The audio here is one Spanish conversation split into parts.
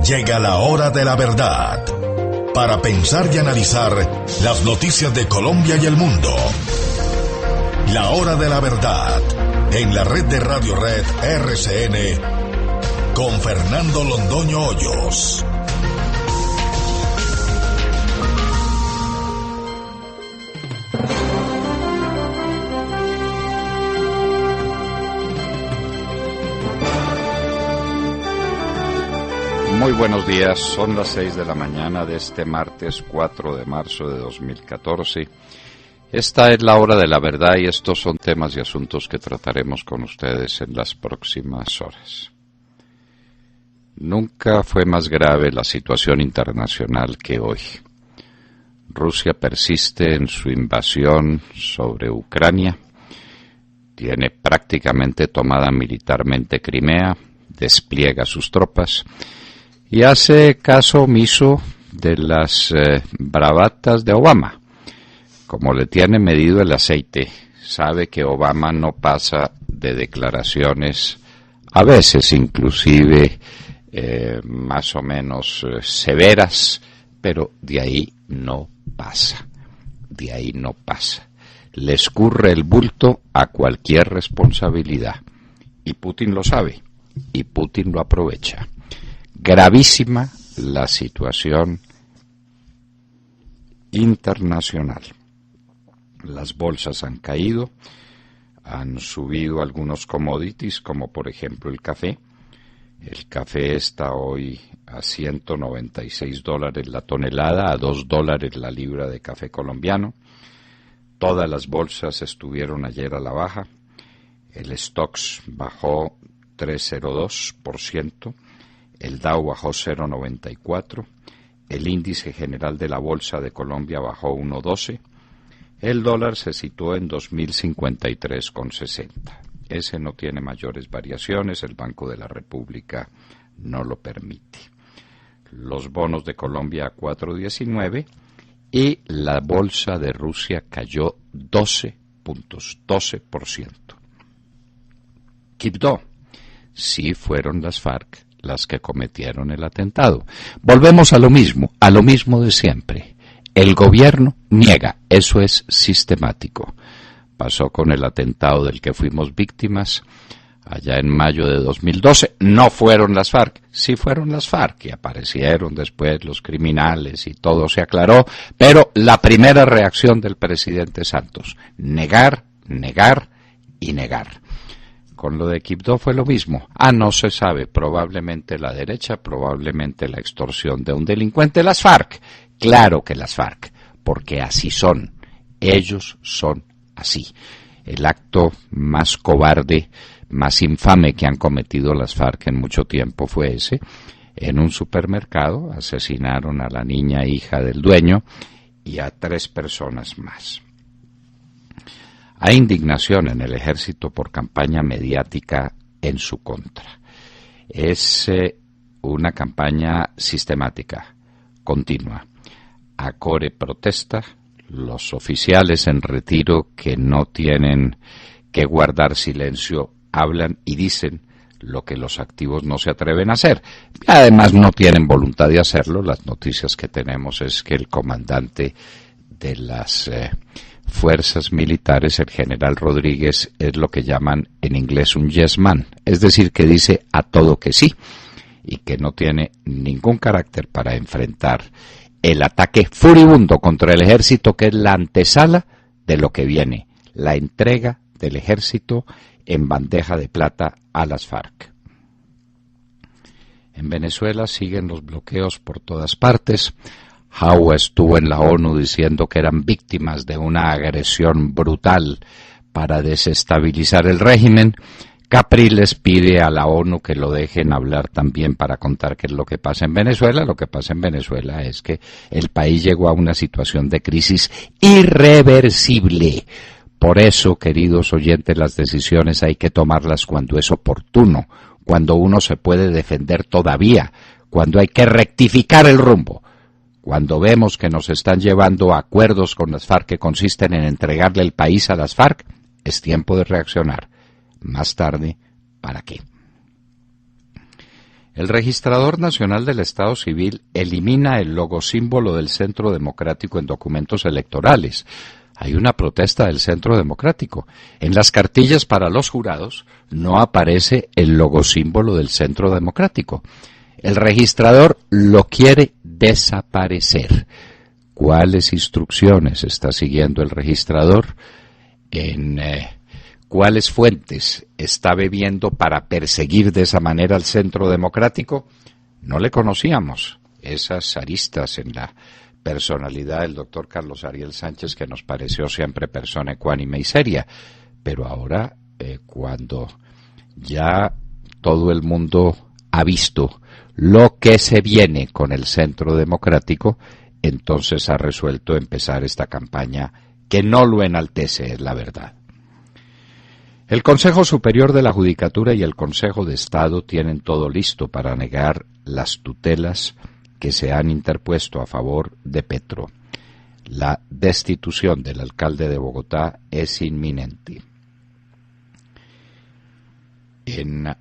Llega la hora de la verdad, para pensar y analizar las noticias de Colombia y el mundo. La hora de la verdad, en la red de Radio Red RCN, con Fernando Londoño Hoyos. Muy buenos días, son las 6 de la mañana de este martes 4 de marzo de 2014. Esta es la hora de la verdad y estos son temas y asuntos que trataremos con ustedes en las próximas horas. Nunca fue más grave la situación internacional que hoy. Rusia persiste en su invasión sobre Ucrania, tiene prácticamente tomada militarmente Crimea, despliega sus tropas y hace caso omiso de las bravatas de Obama. Como le tiene medido el aceite, sabe que Obama no pasa de declaraciones, a veces inclusive más o menos severas, pero de ahí no pasa, Le escurre el bulto a cualquier responsabilidad, y Putin lo sabe, y Putin lo aprovecha. Gravísima la situación internacional. Las bolsas han caído, han subido algunos commodities, como por ejemplo el café. El café está hoy a $196 la tonelada, a $2 la libra de café colombiano. Todas las bolsas estuvieron ayer a la baja. El Stoxx bajó 3,02%. El Dow bajó 0,94%, el índice general de la Bolsa de Colombia bajó 1,12%, el dólar se situó en 2.053,60. Ese no tiene mayores variaciones, el Banco de la República no lo permite. Los bonos de Colombia a 4,19 y la Bolsa de Rusia cayó 12 puntos, 12%. Quibdó, sí fueron las FARC las que cometieron el atentado. Volvemos a lo mismo de siempre. El gobierno niega, eso es sistemático. Pasó con el atentado del que fuimos víctimas allá en mayo de 2012. No fueron las FARC, sí fueron las FARC, y aparecieron después los criminales y todo se aclaró, pero la primera reacción del presidente Santos, negar, negar y negar. Con lo de Quibdó fue lo mismo. No se sabe, probablemente la derecha, probablemente la extorsión de un delincuente. Las FARC, claro que las FARC, porque así son, ellos son así. El acto más cobarde, más infame que han cometido las FARC en mucho tiempo fue ese. En un supermercado asesinaron a la niña hija del dueño y a 3 personas más. Hay indignación en el ejército por campaña mediática en su contra. Es una campaña sistemática, continua. ACORE protesta, los oficiales en retiro que no tienen que guardar silencio hablan y dicen lo que los activos no se atreven a hacer. Además no tienen voluntad de hacerlo. Las noticias que tenemos es que el comandante de las fuerzas militares, el general Rodríguez, es lo que llaman en inglés un yes man, es decir, que dice a todo que sí y que no tiene ningún carácter para enfrentar el ataque furibundo contra el ejército, que es la antesala de lo que viene, la entrega del ejército en bandeja de plata a las FARC. En Venezuela siguen los bloqueos por todas partes. Jaua estuvo en la ONU diciendo que eran víctimas de una agresión brutal para desestabilizar el régimen. Capriles pide a la ONU que lo dejen hablar también para contar qué es lo que pasa en Venezuela. Lo que pasa en Venezuela es que el país llegó a una situación de crisis irreversible. Por eso, queridos oyentes, las decisiones hay que tomarlas cuando es oportuno, cuando uno se puede defender todavía, cuando hay que rectificar el rumbo. Cuando vemos que nos están llevando a acuerdos con las FARC que consisten en entregarle el país a las FARC, es tiempo de reaccionar. Más tarde, ¿para qué? El Registrador Nacional del Estado Civil elimina el logosímbolo del Centro Democrático en documentos electorales. Hay una protesta del Centro Democrático. En las cartillas para los jurados no aparece el logosímbolo del Centro Democrático. El registrador lo quiere desaparecer. ¿Cuáles instrucciones está siguiendo el registrador? ¿En cuáles fuentes está bebiendo para perseguir de esa manera al Centro Democrático? No le conocíamos esas aristas en la personalidad del doctor Carlos Ariel Sánchez, que nos pareció siempre persona ecuánime y seria, pero ahora cuando ya todo el mundo ha visto lo que se viene con el Centro Democrático, entonces ha resuelto empezar esta campaña que no lo enaltece, es la verdad. El Consejo Superior de la Judicatura y el Consejo de Estado tienen todo listo para negar las tutelas que se han interpuesto a favor de Petro. La destitución del alcalde de Bogotá es inminente.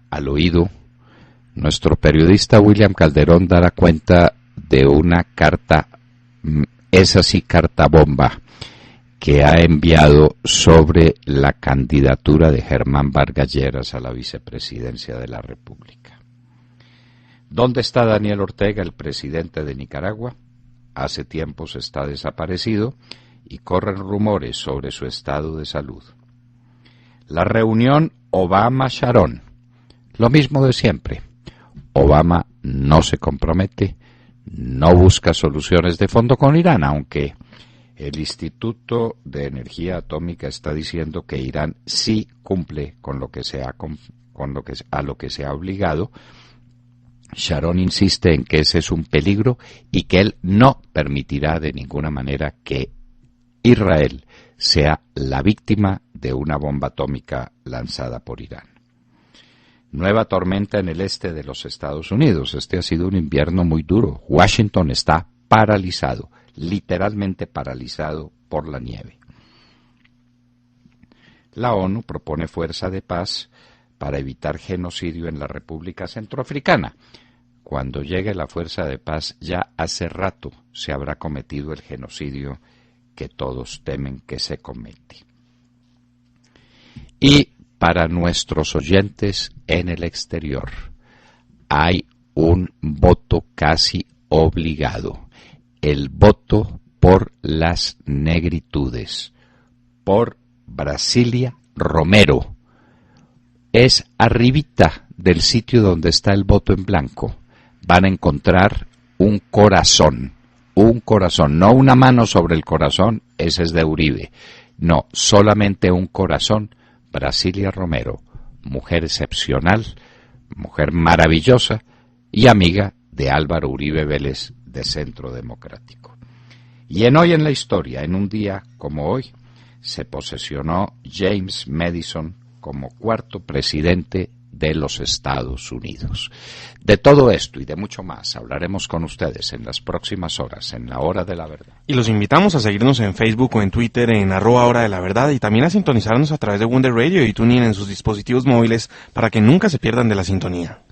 Al oído, nuestro periodista William Calderón dará cuenta de una carta, esa sí carta bomba, que ha enviado sobre la candidatura de Germán Vargas Lleras a la vicepresidencia de la República. ¿Dónde está Daniel Ortega, el presidente de Nicaragua? Hace tiempos está desaparecido y corren rumores sobre su estado de salud. La reunión Obama-Sharon, lo mismo de siempre. Obama no se compromete, no busca soluciones de fondo con Irán, aunque el Instituto de Energía Atómica está diciendo que Irán sí cumple con lo que a lo que se ha obligado. Sharon insiste en que ese es un peligro y que él no permitirá de ninguna manera que Israel sea la víctima de una bomba atómica lanzada por Irán. Nueva tormenta en el este de los Estados Unidos. Este ha sido un invierno muy duro. Washington está paralizado, literalmente paralizado por la nieve. La ONU propone fuerza de paz para evitar genocidio en la República Centroafricana. Cuando llegue la fuerza de paz, ya hace rato se habrá cometido el genocidio que todos temen que se comete. Y para nuestros oyentes en el exterior, hay un voto casi obligado, el voto por las negritudes, por Brasilia Romero. Es arribita del sitio donde está el voto en blanco. Van a encontrar un corazón, no una mano sobre el corazón, ese es de Uribe, no, solamente un corazón. Brasilia Romero, mujer excepcional, mujer maravillosa y amiga de Álvaro Uribe Vélez de Centro Democrático. Y Hoy en la Historia, en un día como hoy, se posesionó James Madison como cuarto presidente de los Estados Unidos. De todo esto y de mucho más hablaremos con ustedes en las próximas horas, en la Hora de la Verdad. Y los invitamos a seguirnos en Facebook o en Twitter en @Hora de la Verdad y también a sintonizarnos a través de Wonder Radio y TuneIn en sus dispositivos móviles para que nunca se pierdan de la sintonía.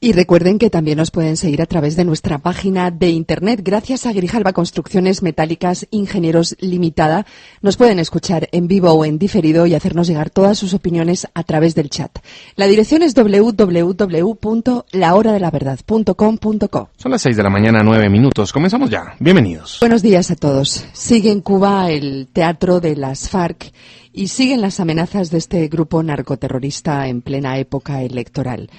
Y recuerden que también nos pueden seguir a través de nuestra página de internet. Gracias a Grijalba Construcciones Metálicas Ingenieros Limitada, nos pueden escuchar en vivo o en diferido y hacernos llegar todas sus opiniones a través del chat. La dirección es www.lahoradelaverdad.com.co. Son las 6 de la mañana, 9 minutos. Comenzamos ya. Bienvenidos. Buenos días a todos. Sigue en Cuba el teatro de las FARC y siguen las amenazas de este grupo narcoterrorista en plena época electoral.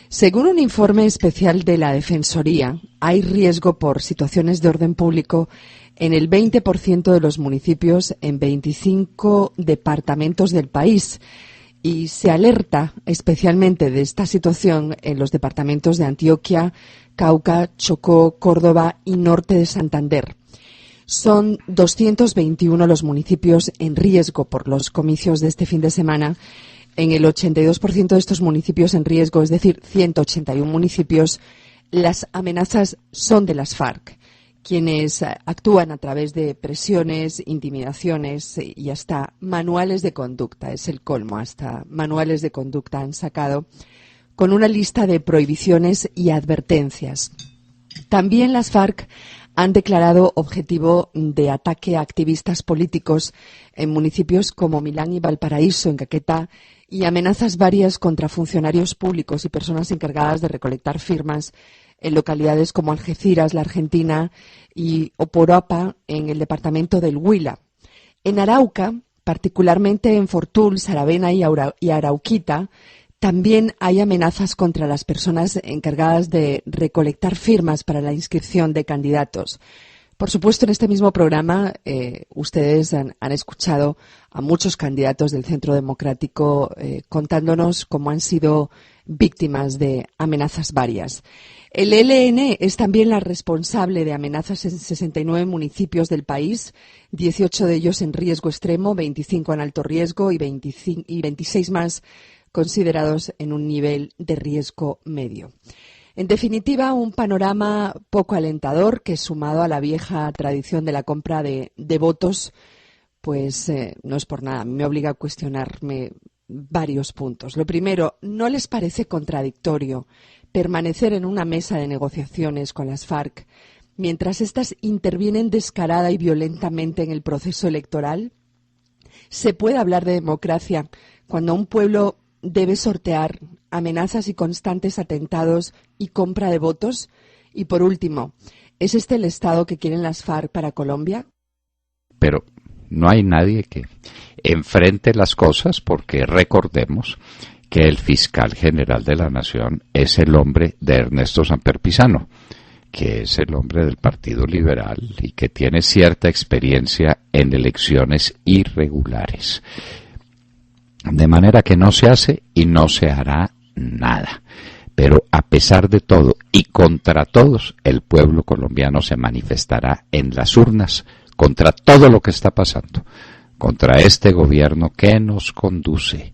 Según un informe especial de la Defensoría, hay riesgo por situaciones de orden público en el 20% de los municipios en 25 departamentos del país y se alerta especialmente de esta situación en los departamentos de Antioquia, Cauca, Chocó, Córdoba y norte de Santander. Son 221 los municipios en riesgo por los comicios de este fin de semana. En el 82% de estos municipios en riesgo, es decir, 181 municipios, las amenazas son de las FARC, quienes actúan a través de presiones, intimidaciones y hasta manuales de conducta. Es el colmo, hasta manuales de conducta han sacado con una lista de prohibiciones y advertencias. También las FARC han declarado objetivo de ataque a activistas políticos en municipios como Milán y Valparaíso, en Caquetá, y amenazas varias contra funcionarios públicos y personas encargadas de recolectar firmas en localidades como Algeciras, la Argentina, y Oporoapa, en el departamento del Huila. En Arauca, particularmente en Fortul, Saravena y Arauquita, también hay amenazas contra las personas encargadas de recolectar firmas para la inscripción de candidatos. Por supuesto, en este mismo programa ustedes han escuchado a muchos candidatos del Centro Democrático contándonos cómo han sido víctimas de amenazas varias. El ELN es también la responsable de amenazas en 69 municipios del país, 18 de ellos en riesgo extremo, 25 en alto riesgo y 26 más considerados en un nivel de riesgo medio. En definitiva, un panorama poco alentador que, sumado a la vieja tradición de la compra de votos, pues no es por nada. Me obliga a cuestionarme varios puntos. Lo primero, ¿no les parece contradictorio permanecer en una mesa de negociaciones con las FARC mientras éstas intervienen descarada y violentamente en el proceso electoral? ¿Se puede hablar de democracia cuando un pueblo debe sortear amenazas y constantes atentados y compra de votos? Y por último, ¿es este el Estado que quieren las FARC para Colombia? Pero no hay nadie que enfrente las cosas, porque recordemos que el fiscal general de la Nación es el hombre de Ernesto Samper Pizano, que es el hombre del Partido Liberal y que tiene cierta experiencia en elecciones irregulares. De manera que no se hace y no se hará nada. Pero a pesar de todo y contra todos, el pueblo colombiano se manifestará en las urnas contra todo lo que está pasando, contra este gobierno que nos conduce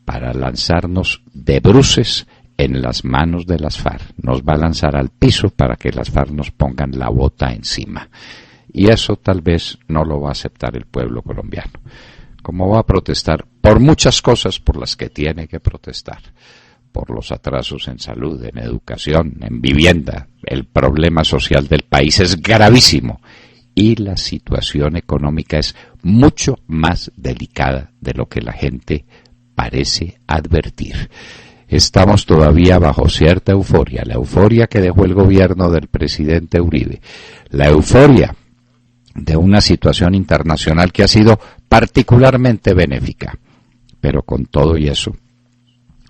para lanzarnos de bruces en las manos de las FARC. Nos va a lanzar al piso para que las FARC nos pongan la bota encima. Y eso tal vez no lo va a aceptar el pueblo colombiano. Como va a protestar por muchas cosas por las que tiene que protestar, por los atrasos en salud, en educación, en vivienda. El problema social del país es gravísimo y la situación económica es mucho más delicada de lo que la gente parece advertir. Estamos todavía bajo cierta euforia, la euforia que dejó el gobierno del presidente Uribe, la euforia de una situación internacional que ha sido particularmente benéfica, pero con todo y eso,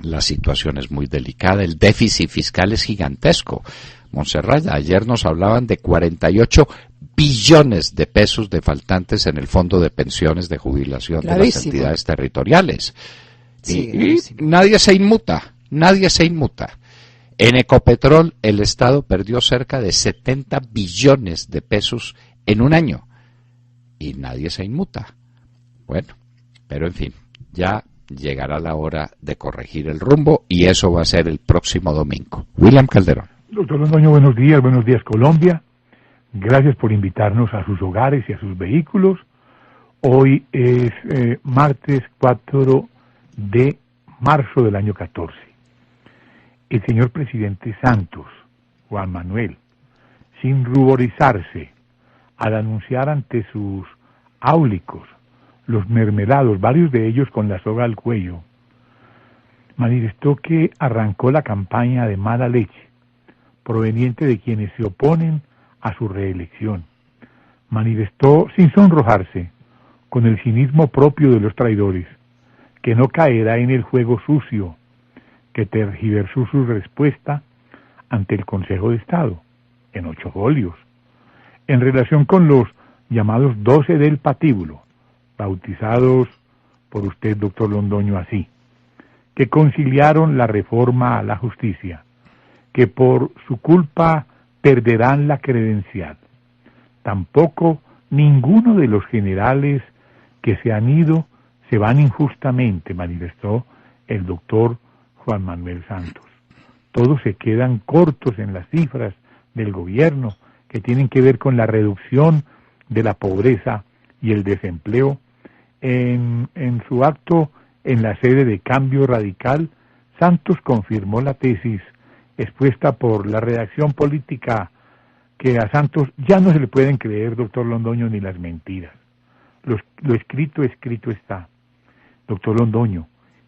la situación es muy delicada, el déficit fiscal es gigantesco. Montserrat, ayer nos hablaban de 48 billones de pesos de faltantes en el fondo de pensiones de jubilación de las entidades territoriales. Sí, y nadie se inmuta. En Ecopetrol el Estado perdió cerca de 70 billones de pesos en un año y nadie se inmuta. Bueno, pero en fin, ya llegará la hora de corregir el rumbo y eso va a ser el próximo domingo. William Calderón. Doctor Londoño, buenos días Colombia. Gracias por invitarnos a sus hogares y a sus vehículos. Hoy es martes 4 de marzo del año 14. El señor presidente Santos, Juan Manuel, sin ruborizarse, al anunciar ante sus áulicos, los mermelados, varios de ellos con la soga al cuello, manifestó que arrancó la campaña de mala leche, proveniente de quienes se oponen a su reelección. Manifestó sin sonrojarse, con el cinismo propio de los traidores, que no caerá en el juego sucio, que tergiversó su respuesta ante el Consejo de Estado, en 8 folios, en relación con los llamados 12 del patíbulo, bautizados por usted, doctor Londoño, así, que conciliaron la reforma a la justicia, que por su culpa perderán la credencial. Tampoco ninguno de los generales que se han ido se van injustamente, manifestó el doctor Juan Manuel Santos. Todos se quedan cortos en las cifras del gobierno que tienen que ver con la reducción de la pobreza y el desempleo. En su acto en la sede de Cambio Radical, Santos confirmó la tesis expuesta por la redacción política que a Santos ya no se le pueden creer, doctor Londoño, ni las mentiras. Lo escrito está. Doctor Londoño,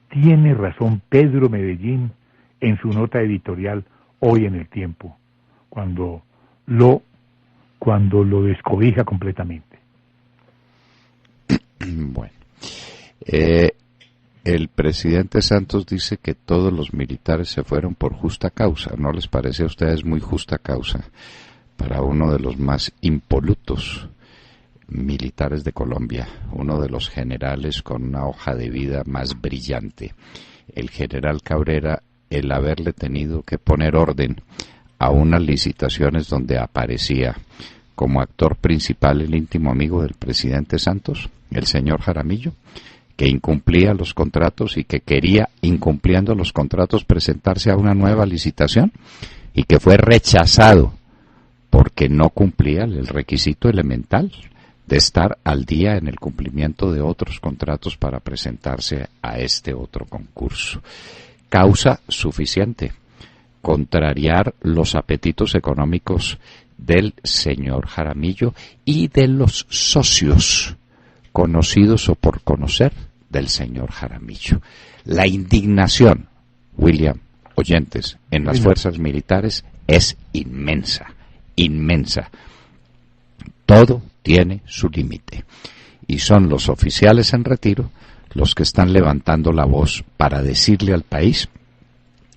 tiene razón Pedro Medellín en su nota editorial hoy en El Tiempo, cuando lo descobija completamente. Bueno, el presidente Santos dice que todos los militares se fueron por justa causa. ¿No les parece a ustedes muy justa causa para uno de los más impolutos militares de Colombia, uno de los generales con una hoja de vida más brillante, el general Cabrera, el haberle tenido que poner orden a unas licitaciones donde aparecía como actor principal el íntimo amigo del presidente Santos, el señor Jaramillo, que incumplía los contratos y que quería, incumpliendo los contratos, presentarse a una nueva licitación y que fue rechazado porque no cumplía el requisito elemental de estar al día en el cumplimiento de otros contratos para presentarse a este otro concurso. Causa suficiente: contrariar los apetitos económicos del señor Jaramillo y de los socios conocidos o por conocer del señor Jaramillo. La indignación, William, oyentes, en las fuerzas militares es inmensa, inmensa. Todo tiene su límite y son los oficiales en retiro los que están levantando la voz para decirle al país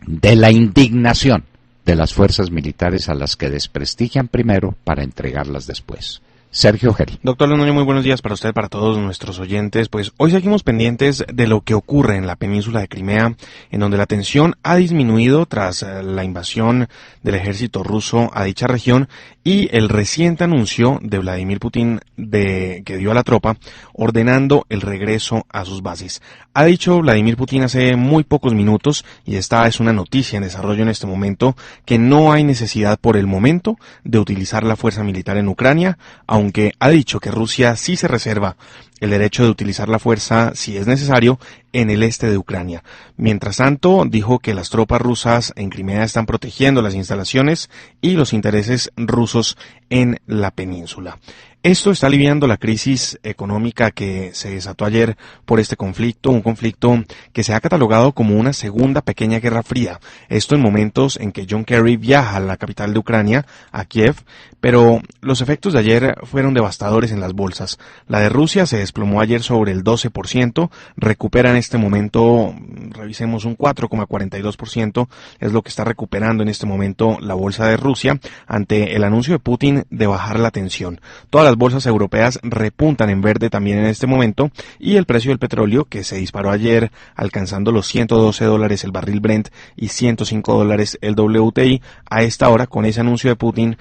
de la indignación de las fuerzas militares a las que desprestigian primero para entregarlas después. Sergio Gel. Doctor Londoño, muy buenos días para usted, para todos nuestros oyentes. Pues hoy seguimos pendientes de lo que ocurre en la península de Crimea, en donde la tensión ha disminuido tras la invasión del ejército ruso a dicha región y el reciente anuncio de Vladimir Putin que dio a la tropa ordenando el regreso a sus bases. Ha dicho Vladimir Putin hace muy pocos minutos, y esta es una noticia en desarrollo en este momento, que no hay necesidad por el momento de utilizar la fuerza militar en Ucrania, aunque ha dicho que Rusia sí se reserva el derecho de utilizar la fuerza, si es necesario, en el este de Ucrania. Mientras tanto, dijo que las tropas rusas en Crimea están protegiendo las instalaciones y los intereses rusos en la península. Esto está aliviando la crisis económica que se desató ayer por este conflicto, un conflicto que se ha catalogado como una segunda pequeña guerra fría. Esto en momentos en que John Kerry viaja a la capital de Ucrania, a Kiev, pero los efectos de ayer fueron devastadores en las bolsas. La de Rusia se desplomó ayer sobre el 12%, recupera en este momento, revisemos, un 4,42%, es lo que está recuperando en este momento la bolsa de Rusia ante el anuncio de Putin de bajar la tensión. Todas las bolsas europeas repuntan en verde también en este momento, y el precio del petróleo, que se disparó ayer alcanzando los $112 el barril Brent y $105 el WTI, a esta hora con ese anuncio de Putin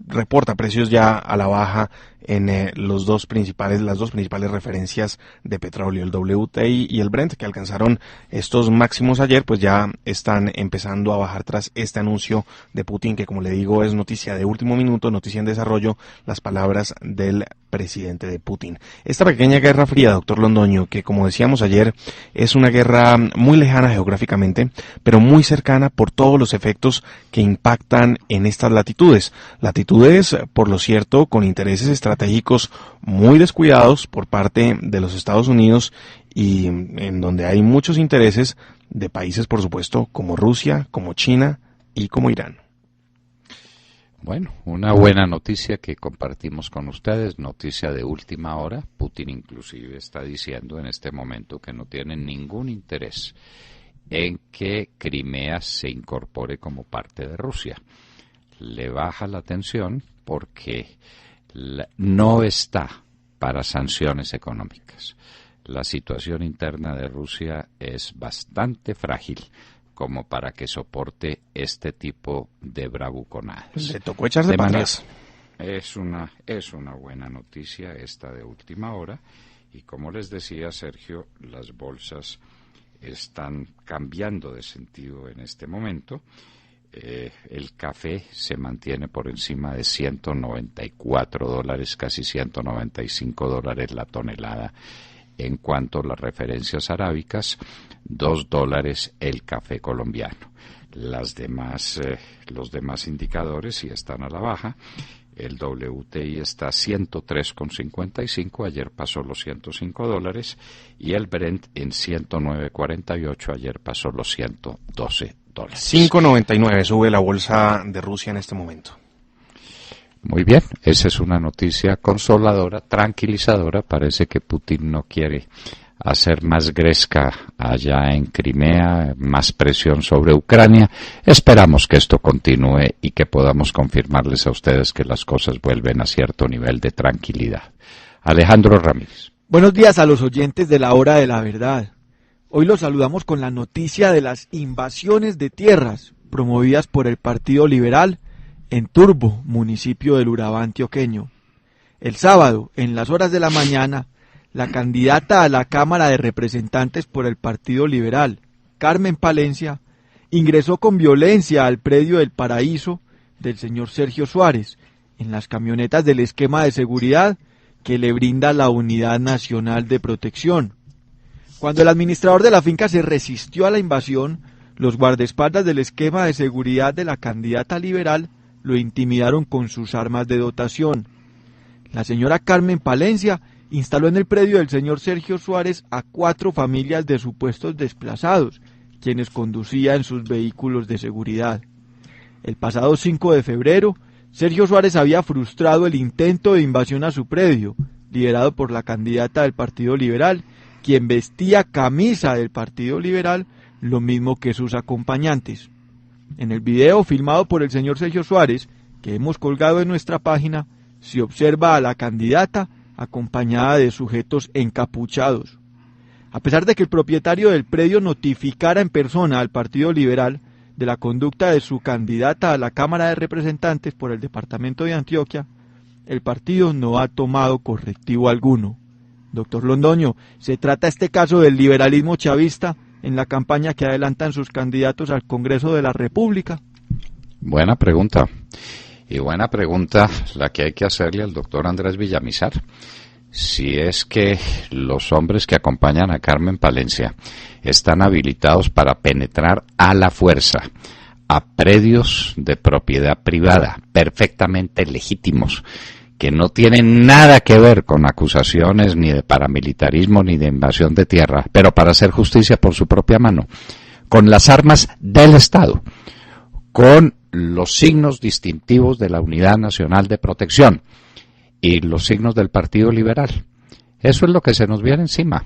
reporta precios ya a la baja en las dos principales referencias de petróleo, el WTI y el Brent, que alcanzaron estos máximos ayer, pues ya están empezando a bajar tras este anuncio de Putin, que, como le digo, es noticia de último minuto, noticia en desarrollo, las palabras del presidente de Putin. Esta pequeña guerra fría, doctor Londoño, que, como decíamos ayer, es una guerra muy lejana geográficamente, pero muy cercana por todos los efectos que impactan en estas latitudes, por lo cierto, con intereses estratégicos muy descuidados por parte de los Estados Unidos, y en donde hay muchos intereses de países, por supuesto, como Rusia, como China y como Irán. Bueno, una buena noticia que compartimos con ustedes, noticia de última hora. Putin inclusive está diciendo en este momento que no tiene ningún interés en que Crimea se incorpore como parte de Rusia. Le baja la tensión porque no está para sanciones económicas. La situación interna de Rusia es bastante frágil como para que soporte este tipo de bravuconadas. Le tocó echarse para atrás. Es una buena noticia esta de última hora, y como les decía Sergio, las bolsas están cambiando de sentido en este momento. El café se mantiene por encima de $194, casi $195 la tonelada En cuanto a las referencias arábicas, $2 el café colombiano. Los demás indicadores sí están a la baja. El WTI está a 103,55, ayer pasó los $105, y el Brent en 109,48, ayer pasó los $112. 5.99 sube la bolsa de Rusia en este momento. Muy bien, esa es una noticia consoladora, tranquilizadora. Parece que Putin no quiere hacer más gresca allá en Crimea, más presión sobre Ucrania. Esperamos que esto continúe y que podamos confirmarles a ustedes que las cosas vuelven a cierto nivel de tranquilidad. Alejandro Ramírez. Buenos días a los oyentes de la Hora de la Verdad. Hoy los saludamos con la noticia de las invasiones de tierras promovidas por el Partido Liberal en Turbo, municipio del Urabá antioqueño. El sábado, en las horas de la mañana, la candidata a la Cámara de Representantes por el Partido Liberal, Carmen Palencia, ingresó con violencia al predio del Paraíso del señor Sergio Suárez, en las camionetas del esquema de seguridad que le brinda la Unidad Nacional de Protección. Cuando el administrador de la finca se resistió a la invasión, los guardaespaldas del esquema de seguridad de la candidata liberal lo intimidaron con sus armas de dotación. La señora Carmen Palencia instaló en el predio del señor Sergio Suárez a 4 familias de supuestos desplazados, quienes conducía en sus vehículos de seguridad. El pasado 5 de febrero, Sergio Suárez había frustrado el intento de invasión a su predio, liderado por la candidata del Partido Liberal, quien vestía camisa del Partido Liberal, lo mismo que sus acompañantes. En el video filmado por el señor Sergio Suárez, que hemos colgado en nuestra página, se observa a la candidata acompañada de sujetos encapuchados. A pesar de que el propietario del predio notificara en persona al Partido Liberal de la conducta de su candidata a la Cámara de Representantes por el departamento de Antioquia, el partido no ha tomado correctivo alguno. Doctor Londoño, ¿se trata este caso del liberalismo chavista en la campaña que adelantan sus candidatos al Congreso de la República? Buena pregunta. Y buena pregunta la que hay que hacerle al doctor Andrés Villamizar. Si es que los hombres que acompañan a Carmen Palencia están habilitados para penetrar a la fuerza a predios de propiedad privada, perfectamente legítimos, que no tienen nada que ver con acusaciones ni de paramilitarismo ni de invasión de tierra, pero para hacer justicia por su propia mano, con las armas del Estado, con los signos distintivos de la Unidad Nacional de Protección y los signos del Partido Liberal. Eso es lo que se nos viene encima.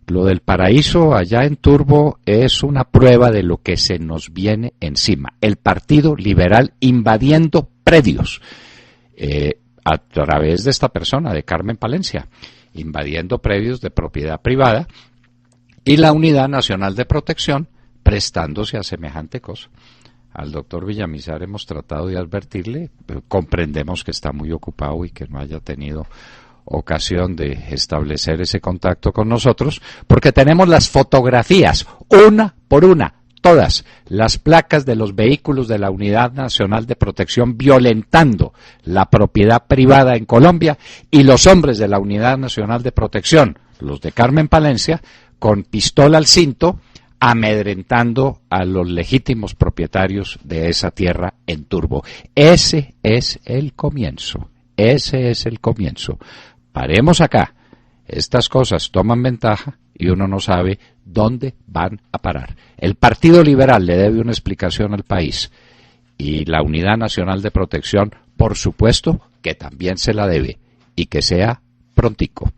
Lo del Paraíso allá en Turbo es una prueba de lo que se nos viene encima. El Partido Liberal invadiendo predios a través de esta persona, de Carmen Palencia, invadiendo predios de propiedad privada, y la Unidad Nacional de Protección prestándose a semejante cosa. Al doctor Villamizar hemos tratado de advertirle, comprendemos que está muy ocupado y que no haya tenido ocasión de establecer ese contacto con nosotros, porque tenemos las fotografías, una por una, todas las placas de los vehículos de la Unidad Nacional de Protección violentando la propiedad privada en Colombia, y los hombres de la Unidad Nacional de Protección, los de Carmen Palencia, con pistola al cinto, amedrentando a los legítimos propietarios de esa tierra en Turbo. Ese es el comienzo. Ese es el comienzo. Paremos acá. Estas cosas toman ventaja y uno no sabe dónde van a parar. El Partido Liberal le debe una explicación al país, y la Unidad Nacional de Protección, por supuesto, que también se la debe, y que sea prontico.